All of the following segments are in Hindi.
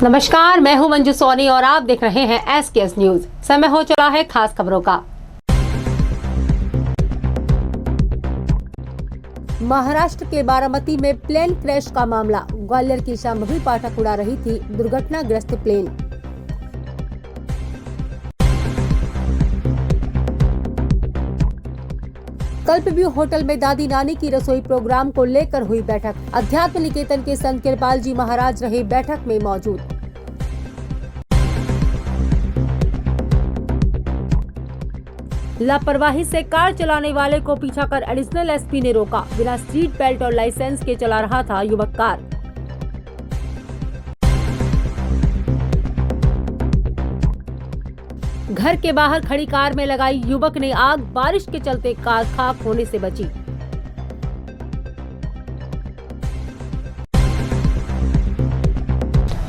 नमस्कार, मैं हूं मंजू सोनी और आप देख रहे हैं SKS न्यूज। समय हो चला है खास खबरों का। महाराष्ट्र के बारामती में प्लेन क्रैश का मामला। ग्वालियर की शांभवी पाठक उड़ा रही थी दुर्घटनाग्रस्त प्लेन। कल्पव्यू होटल में दादी नानी की रसोई प्रोग्राम को लेकर हुई बैठक। अध्यात्म निकेतन के संत कृपाल जी महाराज रहे बैठक में मौजूद। लापरवाही से कार चलाने वाले को पीछा कर एडिशनल एसपी ने रोका। बिना सीट बेल्ट और लाइसेंस के चला रहा था युवक कार। घर के बाहर खड़ी कार में लगाई युवक ने आग। बारिश के चलते कार खाक होने से बची।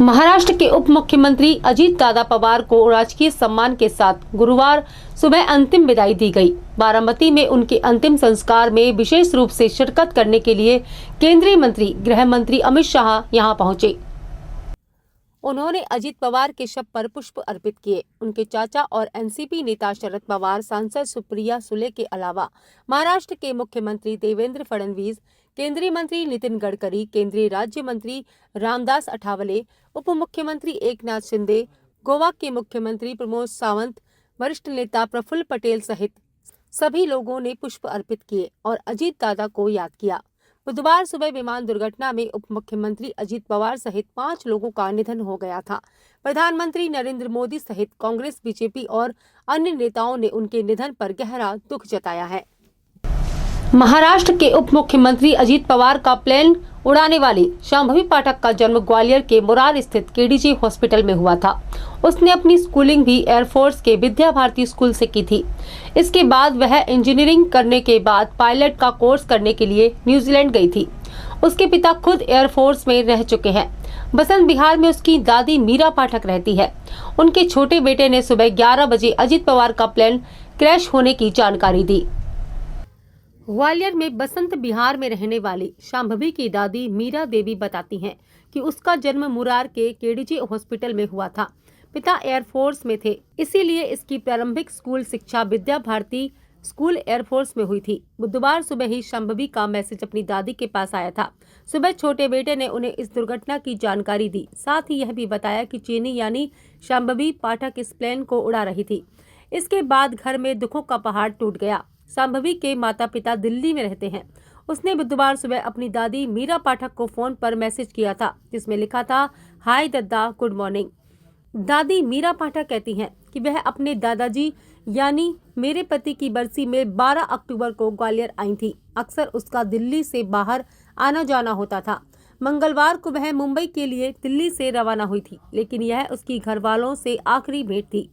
महाराष्ट्र के उप मुख्यमंत्री अजीत दादा पवार को राजकीय सम्मान के साथ गुरुवार सुबह अंतिम विदाई दी गई। बारामती में उनके अंतिम संस्कार में विशेष रूप से शिरकत करने के लिए केंद्रीय मंत्री गृह मंत्री अमित शाह यहां पहुंचे। उन्होंने अजीत पवार के शव पर पुष्प अर्पित किए। उनके चाचा और एनसीपी नेता शरद पवार, सांसद सुप्रिया सुले के अलावा महाराष्ट्र के मुख्यमंत्री देवेंद्र फडणवीस, केंद्रीय मंत्री नितिन गडकरी, केंद्रीय राज्य मंत्री रामदास अठावले, उप मुख्यमंत्री एकनाथ शिंदे, गोवा के मुख्यमंत्री प्रमोद सावंत, वरिष्ठ नेता प्रफुल्ल पटेल सहित सभी लोगों ने पुष्प अर्पित किए और अजीत दादा को याद किया। बुधवार सुबह विमान दुर्घटना में उप मुख्यमंत्री अजीत पवार सहित 5 लोगों का निधन हो गया था। प्रधानमंत्री नरेंद्र मोदी सहित कांग्रेस, बीजेपी और अन्य नेताओं ने उनके निधन पर गहरा दुख जताया है। महाराष्ट्र के उप मुख्यमंत्री अजीत पवार का प्लेन उड़ाने वाली शांभवी पाठक का जन्म ग्वालियर के मुरार स्थित KDG हॉस्पिटल में हुआ था। उसने अपनी स्कूलिंग भी एयरफोर्स के विद्या भारती स्कूल से की थी। इसके बाद वह इंजीनियरिंग करने के बाद पायलट का कोर्स करने के लिए न्यूजीलैंड गई थी। उसके पिता खुद एयरफोर्स में रह चुके हैं। बसंत बिहार में उसकी दादी मीरा पाठक रहती है। उनके छोटे बेटे ने सुबह 11 बजे अजीत पवार का प्लेन क्रैश होने की जानकारी दी। ग्वालियर में बसंत बिहार में रहने वाली शांभवी की दादी मीरा देवी बताती हैं कि उसका जन्म मुरार के KDG हॉस्पिटल में हुआ था। पिता एयरफोर्स में थे, इसीलिए इसकी प्रारंभिक स्कूल शिक्षा विद्या भारती स्कूल एयरफोर्स में हुई थी। बुधवार सुबह ही शांभवी का मैसेज अपनी दादी के पास आया था। सुबह छोटे बेटे ने उन्हें इस दुर्घटना की जानकारी दी। साथ ही यह भी बताया कि चीनी यानी शांभवी पाठक इस प्लेन को उड़ा रही थी। इसके बाद घर में दुखों का पहाड़ टूट गया। शांभवी के माता पिता दिल्ली में रहते हैं। उसने बुधवार सुबह अपनी दादी मीरा पाठक को फोन पर मैसेज किया था, जिसमें लिखा था, हाय दद्दा, गुड मॉर्निंग। दादी मीरा पाठक कहती हैं कि वह अपने दादाजी यानी मेरे पति की बरसी में 12 अक्टूबर को ग्वालियर आई थी। अक्सर उसका दिल्ली से बाहर आना जाना होता था। मंगलवार को वह मुंबई के लिए दिल्ली से रवाना हुई थी, लेकिन यह उसकी घर वालों से आखिरी भेंट थी।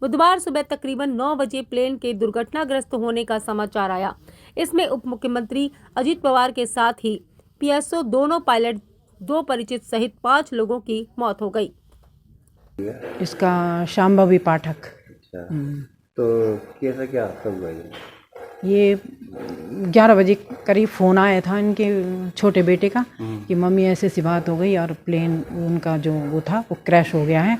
बुधवार सुबह तकरीबन 9 बजे प्लेन के दुर्घटनाग्रस्त होने का समाचार आया। इसमें उप मुख्यमंत्री अजीत पवार के साथ ही PSO, दोनों पायलट, 2 परिचित सहित 5 लोगों की मौत हो गई। इसका शांभवी पाठक। अच्छा, तो कैसा क्या सब हुआ ये 11 बजे करीब फ़ोन आया था इनके छोटे बेटे का कि मम्मी ऐसे सी बात हो गई और प्लेन उनका जो वो था वो क्रैश हो गया है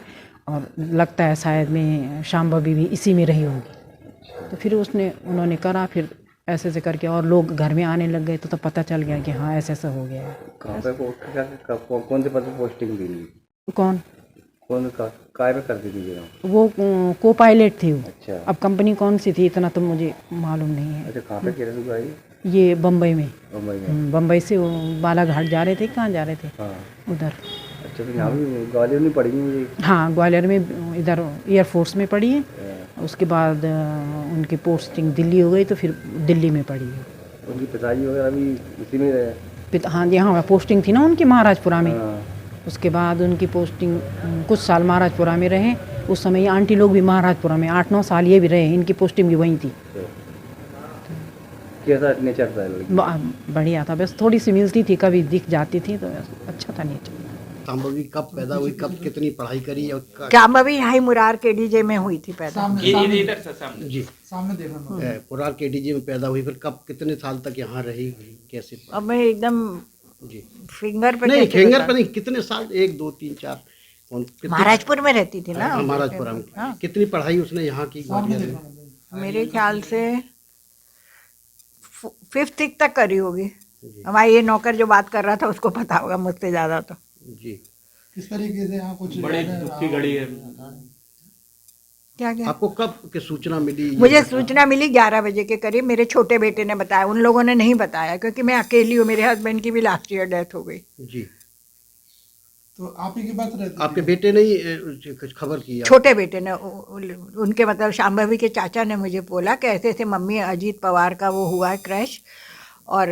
और लगता है शायद में शांभवी भी इसी में रही होगी। तो फिर उन्होंने करा, फिर ऐसे से करके और लोग घर में आने लग गए तो पता चल गया कि हाँ ऐसा हो गया है। कहाँ पे कौन से पद पे पोस्टिंग दी थी? कौन काय पे करती थी? वो को पायलट थी वो। अच्छा। अब कंपनी कौन सी थी इतना तो मुझे मालूम नहीं है। अच्छा, कहाँ पे केरल में आई? ये बम्बई में। बम्बई से वो बालाघाट जा रहे थे, कहाँ जा रहे थे? हाँ, उधर। अच्छा, तो यहाँ भी ग्वालियर में पड़ी मुझे? हाँ, ग्वालियर में इधर एयरफोर्स में पड़ी है। उसके बाद उनकी पोस्टिंग दिल्ली हो गई तो फिर दिल्ली में पड़ी है। उनकी पिताजी वगैरह भी इसी में रहे? हाँ, यहाँ पोस्टिंग थी ना उनकी महाराजपुरा में। हाँ। उसके बाद उनकी पोस्टिंग कुछ साल महाराजपुरा में रहे। उस समय आंटी लोग भी महाराजपुरा में 8-9 साल ये भी रहे। इनकी पोस्टिंग भी वहीं थी। कैसा नेचर था? बढ़िया था, बस थोड़ी सी मिलती थी, कभी दिख जाती थी तो अच्छा था नेचर। शांभवी कब पैदा हुई, कब कितनी पढ़ाई करी? और शांभवी हाई मुरार KDG में हुई थी पैदा। जी सामने देखना। मुरार KDG में पैदा हुई, फिर कब कितने साल तक यहाँ रही, कैसे? अब मैं एकदम जी फिंगर पे नहीं, फिंगर पे नहीं, कितने साल? 1 2 3 4 महाराजपुर में रहती थी ना। महाराजपुरा में। हाँ। कितनी पढ़ाई उसने यहाँ की ग्वालियर में? मेरे ख्याल से 5th तक करी होगी। हमारा ये नौकर जो बात कर रहा था उसको पता होगा मुझसे ज़्यादा तो। जी। किस तरीके से यहाँ कुछ बड़ी दुख की घड़ी है। क्या क्या आपको कब की सूचना मिली? मुझे सूचना मिली 11 बजे के करीब। मेरे छोटे बेटे ने बताया, उन लोगों ने नहीं बताया क्योंकि मैं अकेली हूँ। मेरे हस्बैंड की भी लास्ट ईयर डेथ हो गई। जी। तो आप ही के पास रहती आपके बेटे ने कुछ खबर की? छोटे बेटे ने उनके मतलब शांभवी के चाचा ने मुझे बोला कि ऐसे ऐसे मम्मी अजीत पवार का वो हुआ है क्रैश, और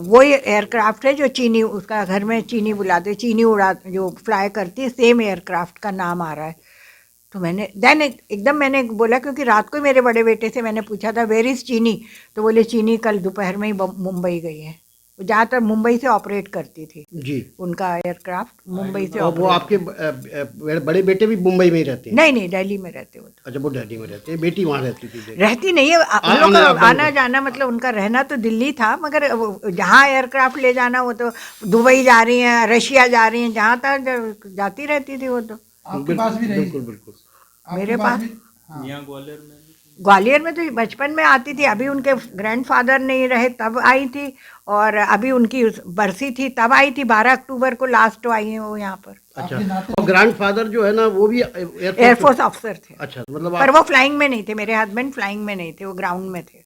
वो एयरक्राफ्ट है जो चीनी, उसका घर में चीनी बुलाते, चीनी उड़ा जो फ्लाई करती है, सेम एयरक्राफ्ट का नाम आ रहा है। तो मैंने देन एकदम मैंने बोला, क्योंकि रात को ही मेरे बड़े बेटे से मैंने पूछा था वेयर इज़ चीनी, तो बोले चीनी कल दोपहर में ही मुंबई गई है। ज़्यादातर मुंबई से ऑपरेट करती थी जी, उनका एयरक्राफ्ट मुंबई से। और वो आपके बड़े बेटे भी मुंबई में ही रहते हैं? नहीं नहीं, दिल्ली में रहते वो तो। अच्छा, वो दिल्ली में रहते हैं, बेटी वहाँ रहती थी? रहती नहीं है, उन लोग का आना जाना मतलब उनका रहना तो दिल्ली था, मगर जहाँ एयरक्राफ्ट ले जाना वो तो दुबई जा रही हैं, रशिया जा रही हैं, जहाँ तक जाती रहती थी वो तो। आपके पास भी रही? बिल्कुल बिल्कुल। मेरे पास यहाँ ग्वालियर में? ग्वालियर में तो बचपन में आती थी। अभी उनके ग्रैंडफादर नहीं रहे तब आई थी, और अभी उनकी बरसी थी तब आई थी। 12 अक्टूबर को लास्ट आई है वो यहाँ पर। अच्छा, और ग्रैंडफादर जो है ना वो भी एयरफोर्स ऑफिसर थे। अच्छा, मतलब पर वो फ्लाइंग में नहीं थे, मेरे हस्बैंड फ्लाइंग में नहीं थे, वो ग्राउंड में थे,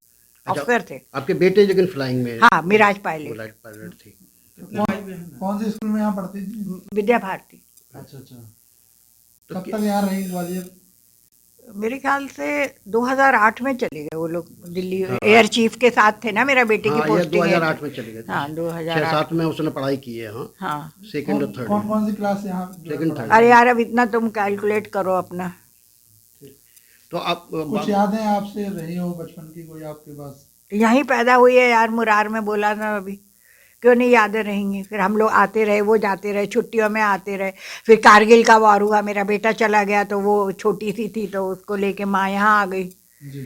ऑफिसर थे। आपके बेटे लेकिन फ्लाइंग में? हाँ, मिराज पायलट थी। कौन से स्कूल में यहाँ पढ़ती थी? विद्या भारती। अच्छा अच्छा। कब तक यहाँ रही ग्वालियर? मेरे ख्याल से 2008 में चले गए वो लोग दिल्ली। एयर चीफ के साथ थे ना, मेरा बेटे की पोस्टिंग 2008 में चले गए। हाँ, 2008 में उसने पढ़ाई की है। हाँ, हाँ। सेकंड और थर्ड। कौन कौन सी क्लास यहाँ? Second third. अरे यार, अब इतना तुम कैलकुलेट करो अपना। तो आप कुछ यादें आपसे रही हो बचपन की कोई आपके पास? यहीं पैदा हुई है यार, मुरार में बोला ना अभी, क्यों नहीं यादें रहेंगी। फिर हम लोग आते रहे, वो जाते रहे, छुट्टियों में आते रहे। फिर कारगिल का वार हुआ, मेरा बेटा चला गया तो वो छोटी सी थी तो उसको लेके माँ यहाँ आ गई। जी।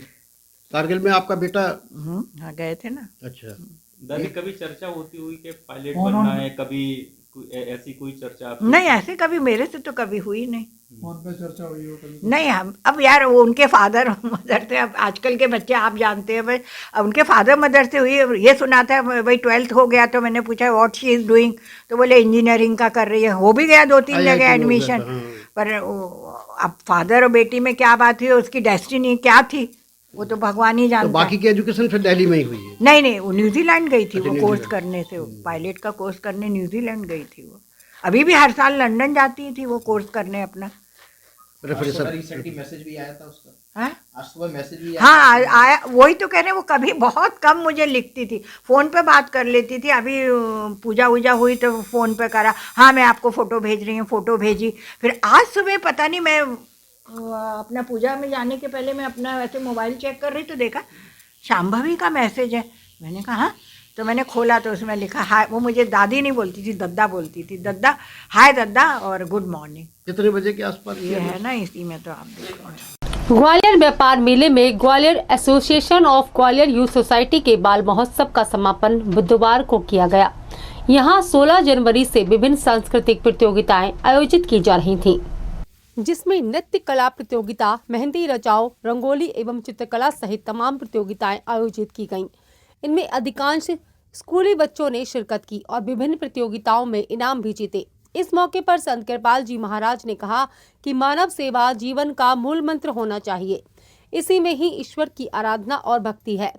कारगिल में आपका बेटा? हाँ, गए थे ना। अच्छा। दादी, कभी चर्चा होती हुई कि पायलट बनना है, कभी ऐसी कोई चर्चा? नहीं, ऐसे कभी मेरे से तो कभी हुई नहीं। फोन पे चर्चा हुई हो कभी? नहीं, हम अब यार वो उनके फादर मदर थे। अब आजकल के बच्चे आप जानते हैं भाई, अब उनके फादर मदर से हुई। ये सुना था भाई 12th हो गया, तो मैंने पूछा व्हाट शी इज डूइंग, तो बोले इंजीनियरिंग का कर रही है। हो भी गया 2-3 जगह एडमिशन। पर अब फादर और बेटी में क्या बात हुई, उसकी डेस्टिनी क्या थी वो तो भगवान ही जानता। तो बाकी की एजुकेशन फिर दिल्ली में ही हुई है? नहीं नहीं, वो न्यूजीलैंड गई थी। वो कोर्स करने से, पायलट का कोर्स करने न्यूजीलैंड गई थी वो। अभी भी हर साल लंदन जाती थी वो कोर्स करने अपना। रिसेंटली मैसेज भी आया था उसका। हाँ, आज सुबह मैसेज भी हाँ आया। वही तो कह रहे हैं, वो कभी बहुत कम मुझे लिखती थी, फ़ोन पे बात कर लेती थी। अभी पूजा वूजा हुई तो फ़ोन पे करा, हाँ मैं आपको फ़ोटो भेज रही हूँ, फ़ोटो भेजी। फिर आज सुबह पता नहीं, मैं अपना पूजा में जाने के पहले मैं अपना वैसे मोबाइल चेक कर रही तो देखा शांभवी का मैसेज है। मैंने कहा हाँ, तो मैंने खोला तो उसमें लिखा हाय। वो मुझे दादी नहीं बोलती थी, दद्दा बोलती थी। दद्दा, हाय दद्दा और गुड मॉर्निंग। कितने बजे के आसपास ये है ना, इसी में तो आप देखो। ग्वालियर व्यापार मेले में Gwalior association of Gwalior youth society के बाल महोत्सव का समापन बुधवार को किया गया। यहां 16 जनवरी से विभिन्न सांस्कृतिक प्रतियोगिताएं आयोजित की जा रही थीं, जिसमें नृत्य कला प्रतियोगिता, मेहंदी रचाओ, रंगोली एवं चित्रकला सहित तमाम प्रतियोगिताएं आयोजित की गईं। इनमें अधिकांश स्कूली बच्चों ने शिरकत की और विभिन्न प्रतियोगिताओं में इनाम भी जीते। इस मौके पर संत कृपाल जी महाराज ने कहा कि मानव सेवा जीवन का मूल मंत्र होना चाहिए, इसी में ही ईश्वर की आराधना और भक्ति है।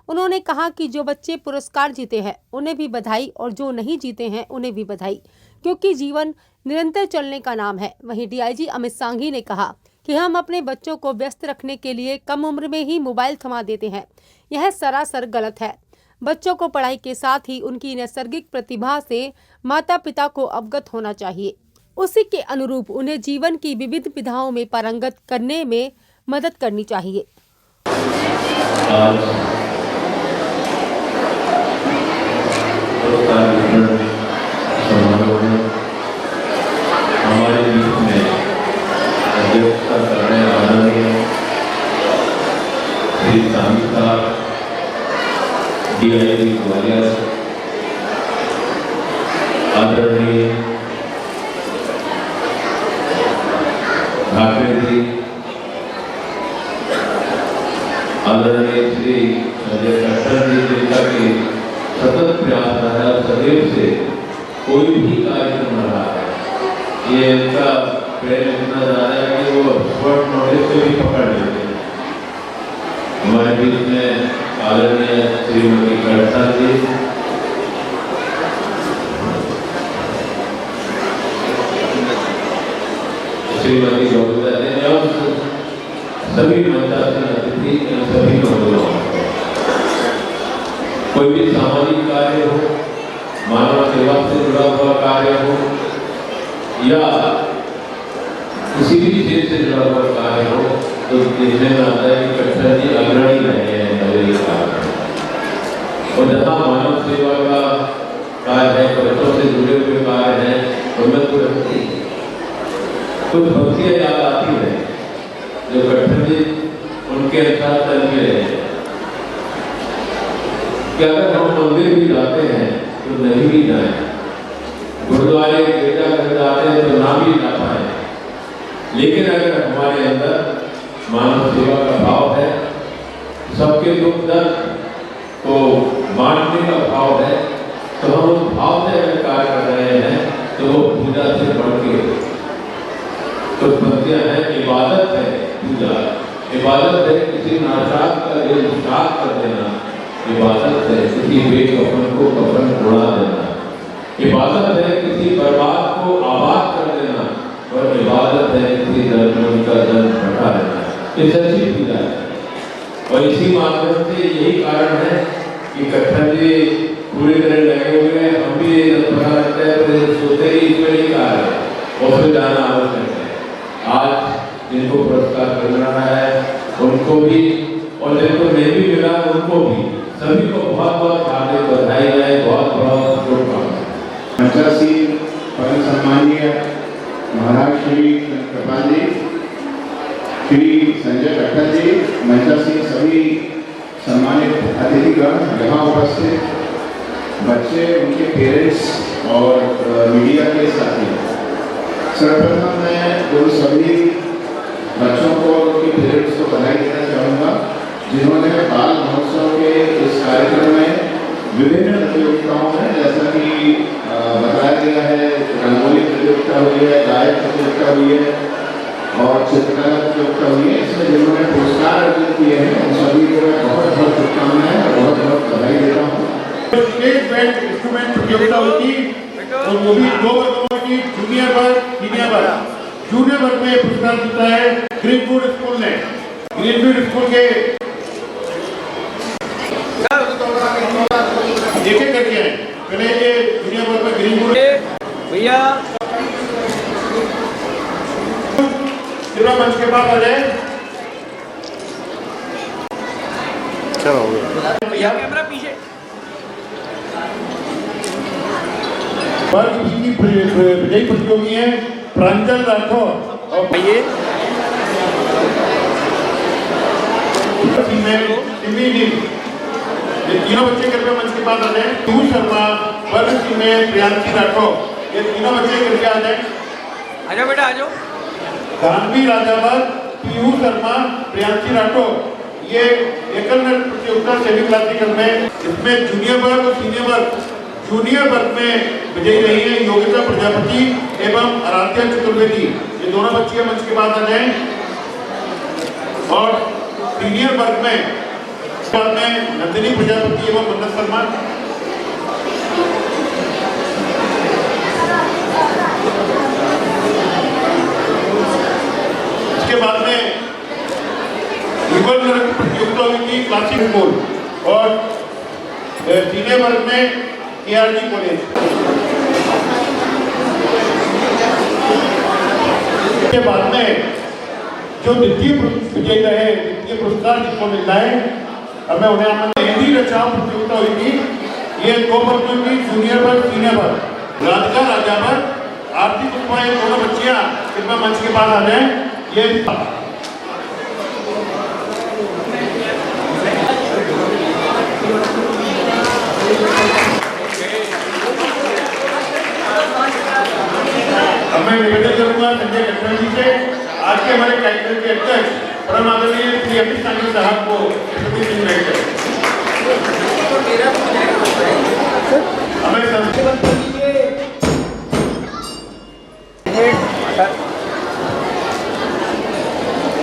उन्होंने कहा कि जो बच्चे पुरस्कार जीते हैं उन्हें भी बधाई, और जो नहीं जीते हैं उन्हें भी बधाई, क्योंकि जीवन निरंतर चलने का नाम है। वहीं डीआईजी अमित सांघी ने कहा कि हम अपने बच्चों को व्यस्त रखने के लिए कम उम्र में ही मोबाइल थमा देते हैं, यह सरासर गलत है। बच्चों को पढ़ाई के साथ ही उनकी नैसर्गिक प्रतिभा से माता पिता को अवगत होना चाहिए। उसी के अनुरूप उन्हें जीवन की विविध विधाओं में पारंगत करने में मदद करनी चाहिए। हमारे बीच में अध्यक्षता करने आदरणीय श्री सांघी साहब, डीआईजी ग्वालियर, आदरणीय आदरणीय श्री संजय कट्टर जी जिनका कि सतत प्रयास रहा है, सदैव से कोई भी कार्यक्रम रहा है, ये इनका प्रेम इतना ज़्यादा है कि वो शॉर्ट नोटिस पे भी पकड़ लेते हैं। हमारे बीच में आदरणीय श्रीमती कट्टर जी, श्रीमती गौरव जी और सभी मंचासीन अतिथि, सभी नौजवान, कोई भी सामाजिक कार्य हो, मानव सेवा से जुड़ा हुआ कार्य हो या किसी भी चीज से जुड़ा हुआ कार्य हो, तो देखने में आता है कि कट्टर जी अग्रणी रहे हैं नगरीय कार्य में। और जहाँ मानव सेवा का कार्य है, बच्चों से जुड़े हुए कार्य हैं, उनमें कुछ भक्तियाँ याद आती है जो कट्टर जी उनके अनुसार चलते रहे कि अगर हम मंदिर भी जाते हैं तो नहीं भी जाए, गुरुद्वारे गिरजाघर जाते हैं तो ना भी जा पाए, लेकिन अगर हमारे अंदर मानव सेवा का भाव है, सबके दुख दर्द को बांटने का भाव है, तो हम उस भाव से अगर कार्य कर रहे हैं तो वो पूजा से बढ़ के कुछ भक्तियाँ हैं। इबादत है पूजा, इबादत है किसी नाशाद का दिल शाद कर देना, इबादत है किसी बेकफन को कफन उड़ा देना, इबादत है किसी बर्बाद को आबाद कर देना, और इबादत है किसी दर्द का दर्द हटा देना। ये सच्ची पूजा है और इसी माध्यम से यही कारण है कि कट्टर जी पूरी तरह लगे हुए हैं। हम भी पता लगता है तो सोचते ही इसमें नहीं कहा है और फिर जाना आवश्यक है। आज जिनको पुरस्कार मिल रहा है उनको भी और जिनको नहीं भी मिला उनको भी, सभी को बहुत बहुत हार्दिक बधाई है, बहुत बहुत शुभकामनाएं। मंचासी परम सम्मानीय महाराज श्री कृपाल जी, श्री संजय कट्टर जी, मंचासी सभी सम्मानित अतिथिगण यहाँ उपस्थित, बच्चे, उनके पेरेंट्स और मीडिया के साथी, सर्वप्रथम मैं उन सभी बच्चों को और उनके पेरेंट्स को बधाई देना चाहूँगा जिन्होंने बाल महोत्सव के इस कार्यक्रम में विभिन्न प्रतियोगिताओं में, जैसा कि बताया गया है, रंगोली प्रतियोगिता हुई है, गायक प्रतियोगिता हुई है और चित्रकला प्रतियोगिता हुई है, इसमें जिन्होंने पुरस्कार अर्जित किए हैं उन सभी को मैं बहुत बहुत शुभकामनाएं और बहुत बहुत बधाई देता हूँ। स्टेट बैंड इंस्ट्रूमेंट प्रतियोगिता होती और वो भी 2 वर्गों की, जूनियर वर्ग, सीनियर वर्ग। जूनियर वर्ग में पुरस्कार जीता है ग्रीनवुड स्कूल ने। ग्रीनवुड स्कूल के एक करके आए, पहले ये जूनियर वर्ग में ग्रीनवुड भैया मंच के बाद आ जाए। चलो कैमरा पीछे। वर्ग बी की विजयी प्रतियोगी है प्रांजल राठौर और ये तीनों बच्चे करके मंच के पास आ जाए। पीयूष शर्मा वर्ग सी में प्रियांशी राठौर, ये तीनों बच्चे करके आ जाए। आजाओ बेटा आजाओ। गांधी राजावत, पीयूष शर्मा, प्रियांशी राठौर, ये एकल नृत्य प्रतियोगिता सेमी क्लासिकल में, इसमें जूनियर वर्ग और सीनियर वर्ग। जूनियर वर्ग में विजयी रही है योगिता प्रजापति एवं आराध्या चतुर्वेदी, ये दोनों बच्चियां मंच के बाद आ जाएं। और सीनियर वर्ग में नंदिनी प्रजापति एवं मन्नत शर्मा। इसके बाद में युगल नृत्य प्रतियोगिता हुई थी क्लासिक स्कूल और सीनियर वर्ग में KRG कॉलेज। के बाद में जो द्वितीय विजयी रहे, द्वितीय पुरस्कार जिसको मिलना है, अब मैं उन्हें हिंदी रचनाओं प्रतियोगिता हुई थी। ये 2 वर्गों की, जूनियर वर्ग, सीनियर वर्ग। राधिका राजावर, आरती पुष्पा, ये दोनों बच्चियां कृपया मंच के पास आ जाएं। ये अब मैं निवेदन करूंगा संजय कट्टर जी से, आज के हमारे कार्यक्रम के अध्यक्ष परम आदरणीय श्री अमित शाह जी साहब को स्मृति चिन्ह भेंट करें। हमें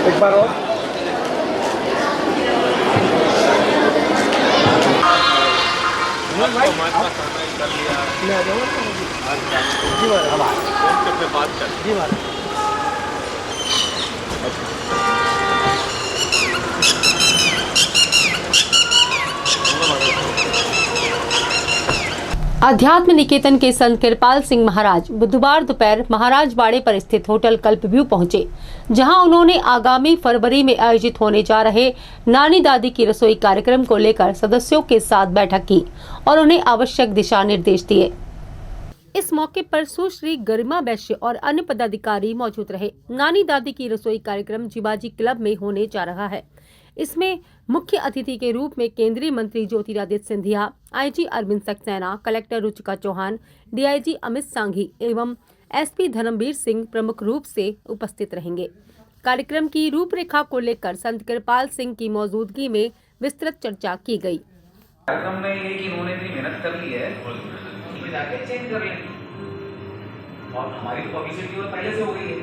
एक बार और अध्यात्म निकेतन के संत कृपाल सिंह महाराज बुधवार दोपहर महाराज बाड़े पर स्थित होटल कल्पव्यू पहुंचे, जहां उन्होंने आगामी फरवरी में आयोजित होने जा रहे नानी दादी की रसोई कार्यक्रम को लेकर सदस्यों के साथ बैठक की और उन्हें आवश्यक दिशा निर्देश दिए। इस मौके पर सुश्री गरिमा वैश्य और अन्य पदाधिकारी मौजूद रहे। नानी दादी की रसोई कार्यक्रम जीवाजी क्लब में होने जा रहा है। इसमें मुख्य अतिथि के रूप में केंद्रीय मंत्री Jyotiraditya Scindia, IG Arvind Saxena, collector Ruchika Chauhan, DIG Amit Sanghi एवं एसपी धर्मवीर सिंह प्रमुख रूप से उपस्थित रहेंगे। कार्यक्रम की रूपरेखा को लेकर संत कृपाल सिंह की मौजूदगी में विस्तृत चर्चा की गई। कार्यक्रम में ये कि इन्होंने इतनी मेहनत कर ली है कि जाके चेंज कर लें, और हमारी तो पब्लिसिटी और पहले से हो गई है,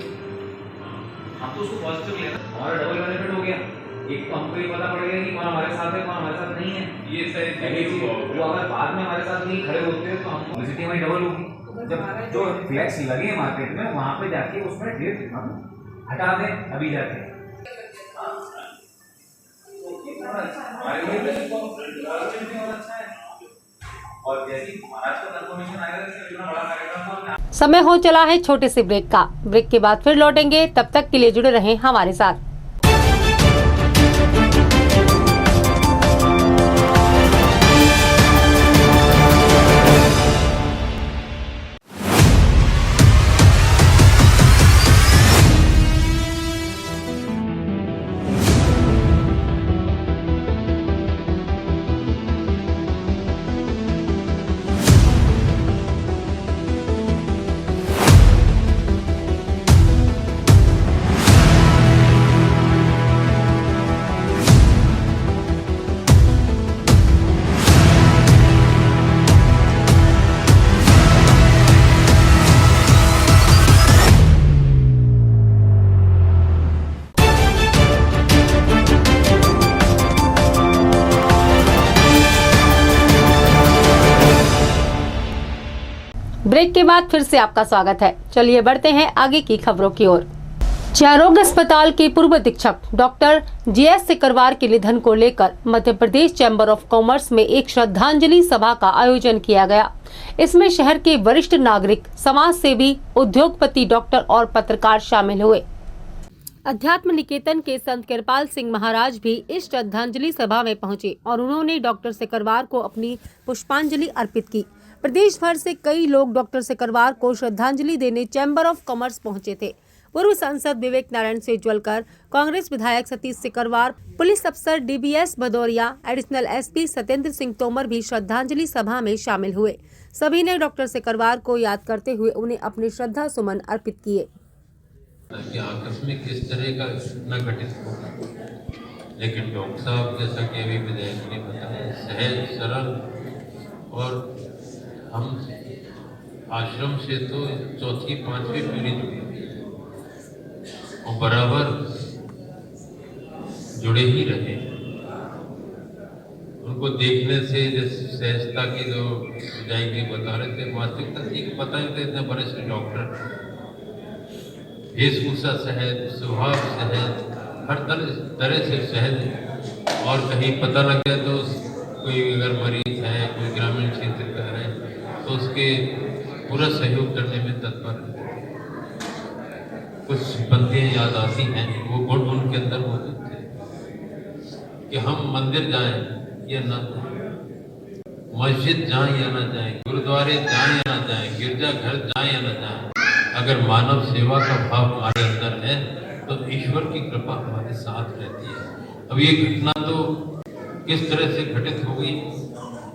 हम तो उसको पॉजिटिव लेना, हमारा डबल बेनिफिट हो गया। एक तो हमको ये पता पड़ गया कि कौन हमारे साथ है, कौन हमारे साथ नहीं है। ये सही वो अगर बाद में हमारे साथ नहीं खड़े होते तो हम पब्लिसिटी हमारी डबल होगी। जब जो फ्लैक्स लगे मार्केट में वहाँ पे जाके उसमें डेट हम हटा दें अभी जाके। और जैसे महाराज का कंफर्मेशन आएगा कि इतना बड़ा कार्यक्रम। समय हो चला है छोटे से ब्रेक का। ब्रेक के बाद फिर लौटेंगे, तब तक के लिए जुड़े रहें हमारे साथ। ब्रेक के बाद फिर से आपका स्वागत है। चलिए बढ़ते हैं आगे की खबरों की ओर। क्षयरोग अस्पताल के पूर्व अधीक्षक डॉक्टर जीएस सिकरवार के निधन को लेकर Madhya Pradesh chamber of commerce में एक श्रद्धांजलि सभा का आयोजन किया गया। इसमें शहर के वरिष्ठ नागरिक, समाज सेवी, उद्योगपति, डॉक्टर और पत्रकार शामिल हुए। अध्यात्म निकेतन के संत कृपाल सिंह महाराज भी इस श्रद्धांजलि सभा में पहुंचे और उन्होंने डॉक्टर सिकरवार को अपनी पुष्पांजलि अर्पित की। प्रदेश भर से कई लोग डॉक्टर सिकरवार को श्रद्धांजलि देने चैम्बर ऑफ कॉमर्स पहुंचे थे। पूर्व सांसद विवेक नारायण सेजवलकर, कांग्रेस विधायक सतीश सिकरवार, पुलिस अफसर DBS Bhadauria, additional SP Satyendra Singh Tomar भी श्रद्धांजलि सभा में शामिल हुए। सभी ने डॉक्टर सिकरवार को याद करते हुए उन्हें अपने श्रद्धा सुमन अर्पित किए। आकस्मिक इस तरह का घटना घटित होगा, लेकिन डॉक्टर साहब जैसा कि अभी विधायक ने बताया, सहज, सरल, और हम आश्रम से तो चौथी पांचवी पीढ़ी जुड़े और बराबर जुड़े ही रहे। उनको देखने से जैसे सहजता की जो विधायक बता रहे थे, वास्तविकता थी पता ही थे इतने बड़े से डॉक्टर, वेशभूषा सहज, स्वभाव सहज, हर तरह से सहज, और कहीं पता लगे तो कोई अगर मरीज है, कोई ग्रामीण क्षेत्र का है तो उसके पूरा सहयोग करने में तत्पर है। कुछ पंक्तियाँ याद आती हैं, वो गुण उनके अंदर मौजूद थे कि हम मंदिर जाएं या ना जाएं, मस्जिद जाएं या ना जाएं, गुरुद्वारे जाएं या ना जाएं, गिरजाघर जाएं या ना जाएं, अगर मानव सेवा का भाव हमारे अंदर है तो ईश्वर की कृपा हमारे साथ रहती है। अब ये घटना तो किस तरह से घटित हो गई,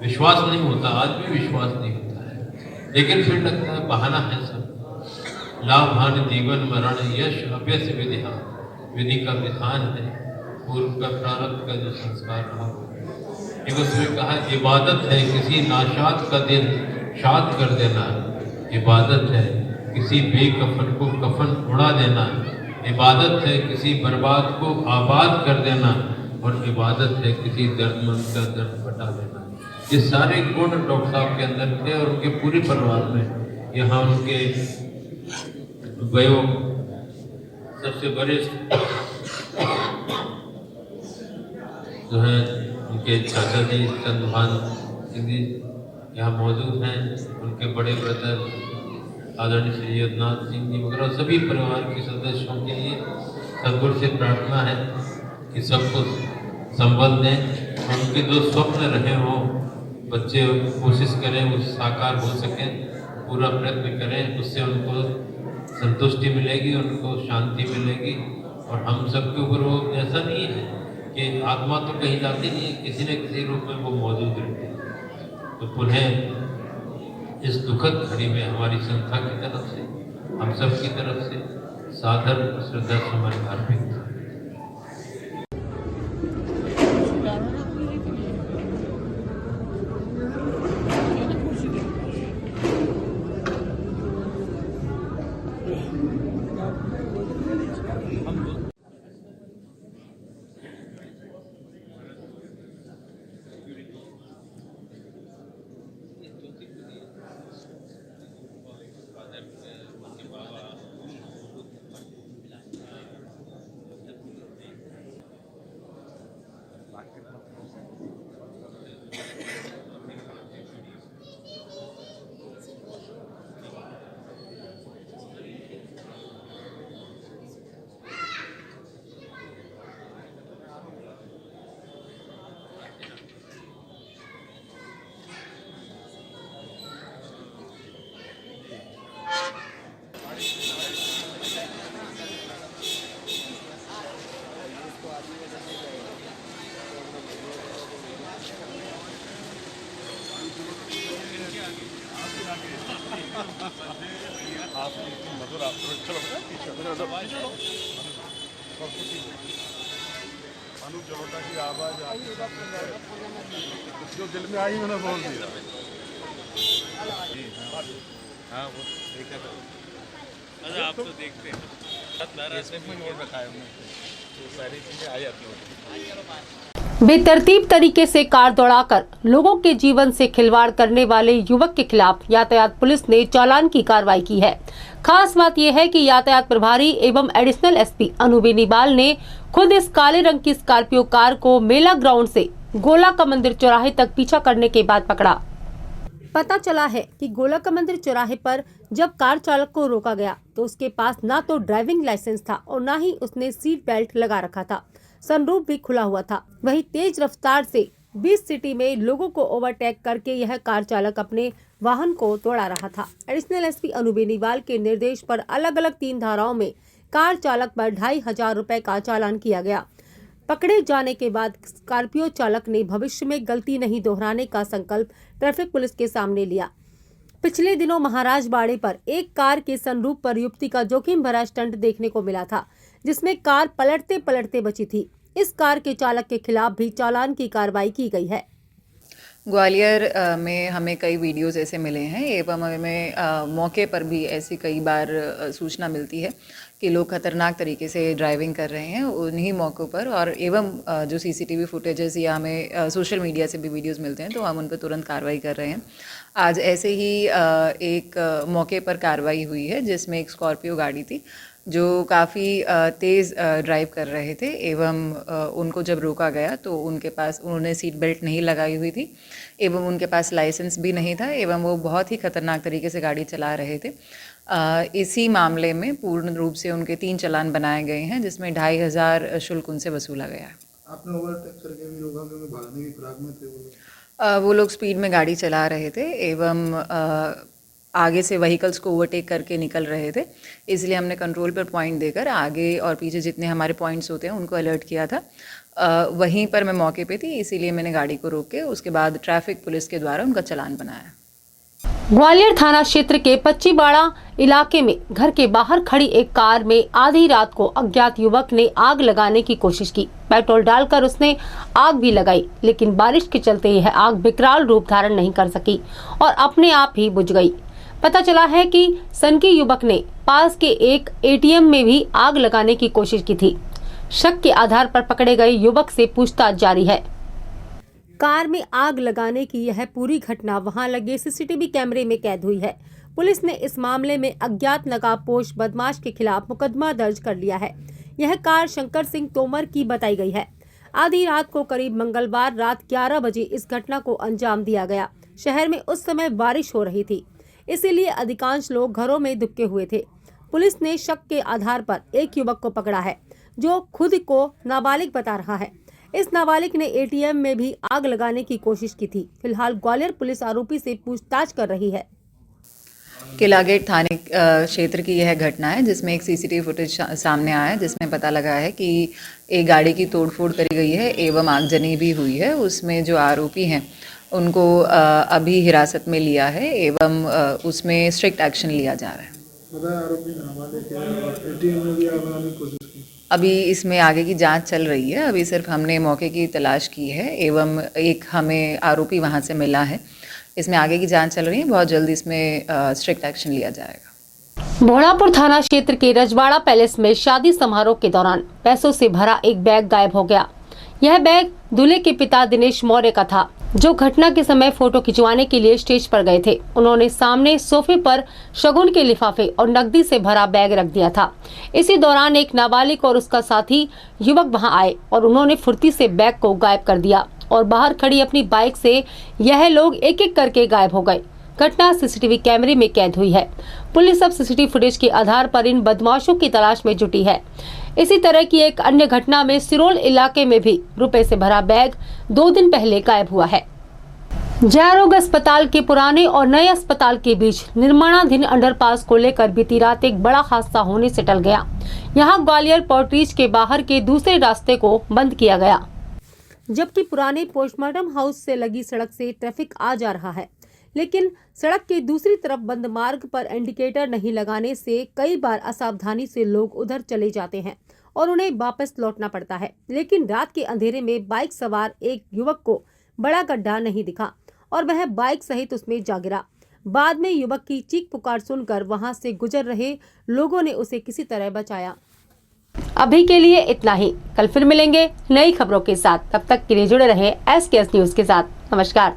विश्वास नहीं होता, आज भी विश्वास नहीं होता है, लेकिन फिर लगता है बहाना है सब। लाभ हानि जीवन मरण यश अभ्यस विधि का विधान है। पूर्व का प्रारब्ध का जो संस्कार रहा हो। एक उसमें कहा इबादत है किसी नाशाद का दिन शाद कर देना, इबादत है किसी बेकफन को कफन उड़ा देना, इबादत है किसी बर्बाद को आबाद कर देना, और इबादत है किसी दर्दमंद का दर्द बटा देना। ये सारे गुण डॉक्टर साहब के अंदर थे और उनके पूरे परिवार में। यहाँ उनके वयो सबसे वरिष्ठ जो हैं उनके चाचा जी चंद्रभान सिंह जी यहाँ मौजूद हैं। उनके बड़े ब्रदर आदरणीय श्री यदनाथ सिंह जी वगैरह सभी परिवार के सदस्यों के लिए सदगुरु से प्रार्थना है कि सबको संबल दें। उनके जो स्वप्न रहे हों बच्चे कोशिश करें वो साकार हो सकें, पूरा प्रयत्न करें, उससे उनको संतुष्टि मिलेगी, उनको शांति मिलेगी। और हम सबके ऊपर वो ऐसा नहीं है कि आत्मा तो कहीं जाती नहीं है, किसी न किसी रूप में वो मौजूद रहती है। तो पुनः इस दुखद घड़ी में हमारी संस्था की तरफ से, हम सब की तरफ से सादर श्रद्धा सुमन अर्पित। जो दिल में आई मैंने बोल दिया। हाँ वो देखा था। अच्छा आप तो देखते हैं रखा है हमने, तो सारी चीजें आ जाती हैं। बेतरतीब तरीके से कार दौड़ाकर लोगों के जीवन से खिलवाड़ करने वाले युवक के खिलाफ यातायात पुलिस ने चालान की कार्रवाई की है। खास बात यह है कि यातायात प्रभारी एवं एडिशनल एसपी अनु बेनीवाल ने खुद इस काले रंग की स्कॉर्पियो कार को मेला ग्राउंड से गोला का मंदिर चौराहे तक पीछा करने के बाद पकड़ा। पता चला है कि गोला का मंदिर चौराहे पर जब कार चालक को रोका गया तो उसके पास ना तो ड्राइविंग लाइसेंस था और ना ही उसने सीट बेल्ट लगा रखा था। सनरूफ भी खुला हुआ था। वहीं तेज रफ्तार से 20 सिटी में लोगों को ओवरटेक करके यह कार चालक अपने वाहन को दौड़ा रहा था। एडिशनल एसपी अनु बेनीवाल के निर्देश पर अलग अलग 3 धाराओं में कार चालक पर 2500 रुपए का चालान किया गया। पकड़े जाने के बाद स्कॉर्पियो चालक ने भविष्य में गलती नहीं दोहराने का संकल्प ट्रैफिक पुलिस के सामने लिया। पिछले दिनों महाराज बाड़े पर एक कार के सनरूफ पर युवती का जोखिम भरा स्टंट देखने को मिला था, जिसमें कार पलटते पलटते बची थी। इस कार के चालक के खिलाफ भी चालान की कार्रवाई की गई है। ग्वालियर में हमें कई वीडियोस ऐसे मिले हैं एवं हमें मौके पर भी ऐसी कई बार सूचना मिलती है कि लोग खतरनाक तरीके से ड्राइविंग कर रहे हैं उन्हीं मौक़ों पर, और एवं जो सीसीटीवी फुटेजेस या हमें सोशल मीडिया से भी वीडियोस मिलते हैं तो हम उन पर तुरंत कार्रवाई कर रहे हैं। आज ऐसे ही एक मौके पर कार्रवाई हुई है जिसमें एक स्कॉर्पियो गाड़ी थी जो काफ़ी तेज़ ड्राइव कर रहे थे एवं उनको जब रोका गया तो उनके पास उन्होंने सीट बेल्ट नहीं लगाई हुई थी एवं उनके पास लाइसेंस भी नहीं था एवं वो बहुत ही खतरनाक तरीके से गाड़ी चला रहे थे। इसी मामले में पूर्ण रूप से उनके 3 चालान बनाए गए हैं जिसमें 2500 शुल्क उनसे वसूला गया है। आपने ओवरटेक करके भी रोका क्योंकि भागने की फिराक में थे वो लोग स्पीड में गाड़ी चला रहे थे एवं आगे से व्हीकल्स को ओवरटेक करके निकल रहे थे, इसलिए हमने कंट्रोल पर पॉइंट देकर आगे और पीछे जितने हमारे पॉइंट्स होते हैं उनको अलर्ट किया था। वहीं पर मैं मौके पे थी इसीलिए मैंने गाड़ी को रोक के उसके बाद ट्रैफिक पुलिस के द्वारा उनका चालान बनाया। ग्वालियर थाना क्षेत्र के पच्चीबाड़ा इलाके में घर के बाहर खड़ी एक कार में आधी रात को अज्ञात युवक ने आग लगाने की कोशिश की। पेट्रोल डालकर उसने आग भी लगाई, लेकिन बारिश के चलते यह आग विकराल रूप धारण नहीं कर सकी और अपने आप ही बुझ गई। पता चला है कि सनकी युवक ने पास के एक एटीएम में भी आग लगाने की कोशिश की थी। शक के आधार पर पकड़े गए युवक से पूछताछ जारी है। कार में आग लगाने की यह पूरी घटना वहां लगे सीसीटीवी कैमरे में कैद हुई है। पुलिस ने इस मामले में अज्ञात नकाबपोश बदमाश के खिलाफ मुकदमा दर्ज कर लिया है। यह कार शंकर सिंह तोमर की बताई गई है। आधी रात को करीब मंगलवार रात 11 बजे इस घटना को अंजाम दिया गया। शहर में उस समय बारिश हो रही थी, इसीलिए अधिकांश लोग घरों में दुबके हुए थे। पुलिस ने शक के आधार पर एक युवक को पकड़ा है, जो खुद को नाबालिग बता रहा है। इस नाबालिग ने एटीएम में भी आग लगाने की कोशिश की थी। फिलहाल ग्वालियर पुलिस आरोपी से पूछताछ कर रही है। किला गेट थाने क्षेत्र की यह घटना है, जिसमें एक सीसीटीवी फुटेज सामने आया है, जिसमें पता लगा है कि एक गाड़ी की तोड़फोड़ करी गई है एवं आगजनी भी हुई है। उसमें जो आरोपी हैं उनको अभी हिरासत में लिया है एवं उसमें स्ट्रिक्ट एक्शन लिया जा रहा है। अभी इसमें आगे की जांच चल रही है। अभी सिर्फ हमने मौके की तलाश की है एवं एक हमें आरोपी वहां से मिला है। इसमें आगे की जांच चल रही है, बहुत जल्दी इसमें स्ट्रिक्ट एक्शन लिया जाएगा। भोलापुर थाना क्षेत्र के रजवाड़ा पैलेस में शादी समारोह के दौरान पैसों से भरा एक बैग गायब हो गया। यह बैग दूल्हे के पिता दिनेश मौर्य का था, जो घटना के समय फोटो खिंचवाने के लिए स्टेज पर गए थे। उन्होंने सामने सोफे पर शगुन के लिफाफे और नकदी से भरा बैग रख दिया था। इसी दौरान एक नाबालिग और उसका साथी युवक वहां आए और उन्होंने फुर्ती से बैग को गायब कर दिया और बाहर खड़ी अपनी बाइक से यह लोग एक एक करके गायब हो गए। घटना सीसीटीवी कैमरे में कैद हुई है। पुलिस अब सीसीटीवी फुटेज के आधार पर इन बदमाशों की तलाश में जुटी है। इसी तरह की एक अन्य घटना में सिरोल इलाके में भी रुपए से भरा बैग 2 दिन पहले गायब हुआ है। जयरोग अस्पताल के पुराने और नए अस्पताल के बीच निर्माणाधीन अंडरपास को लेकर बीती रात एक बड़ा हादसा होने से टल गया। यहां ग्वालियर पोर्टरीज के बाहर के दूसरे रास्ते को बंद किया गया, जबकि पुराने पोस्टमार्टम हाउस से लगी सड़क से ट्रैफिक आ जा रहा है। लेकिन सड़क के दूसरी तरफ बंद मार्ग पर इंडिकेटर नहीं लगाने से कई बार असावधानी से लोग उधर चले जाते हैं और उन्हें वापस लौटना पड़ता है। लेकिन रात के अंधेरे में बाइक सवार एक युवक को बड़ा गड्ढा नहीं दिखा और वह बाइक सहित उसमें जा गिरा। बाद में युवक की चीख पुकार सुनकर वहां से गुजर रहे लोगों ने उसे किसी तरह बचाया। अभी के लिए इतना ही। कल फिर मिलेंगे नई खबरों के साथ। तब तक के लिए जुड़े रहे SKS न्यूज के साथ। नमस्कार।